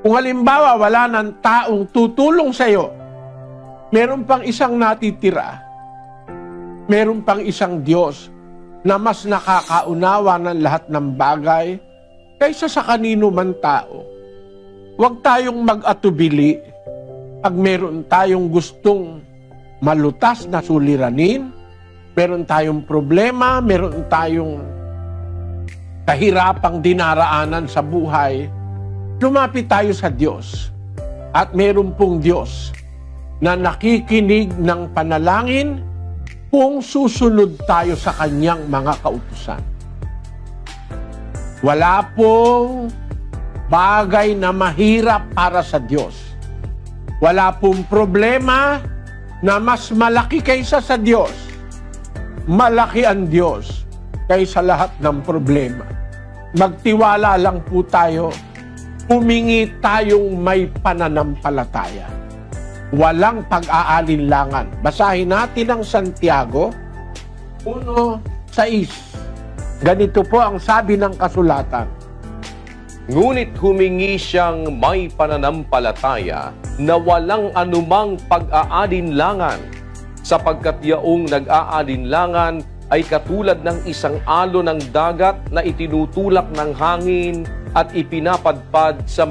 Kung halimbawa wala ng taong tutulong sa iyo, meron pang isang natitira, meron pang isang Diyos na mas nakakaunawa ng lahat ng bagay kaysa sa kanino man tao. Huwag tayong mag-atubili pag meron tayong gustong malutas na suliranin, meron tayong problema, meron tayong kahirapang dinaraanan sa buhay, lumapit tayo sa Diyos. At meron pong Diyos na nakikinig ng panalangin kung susunod tayo sa Kanyang mga kautusan. Wala pong bagay na mahirap para sa Diyos. Wala pong problema na mas malaki kaysa sa Diyos. Malaki ang Diyos kaysa lahat ng problema. Magtiwala lang po tayo. Humingi tayong may pananampalataya. Walang pag-aalinlangan. Basahin natin ang Santiago 1:6. Ganito po ang sabi ng kasulatan. Ngunit humingi siyang may pananampalataya na walang anumang pag-aalinlangan, sapagkat yaong nag-aalinlangan ay katulad ng isang alon ng dagat na itinutulak ng hangin at ipinapadpad sa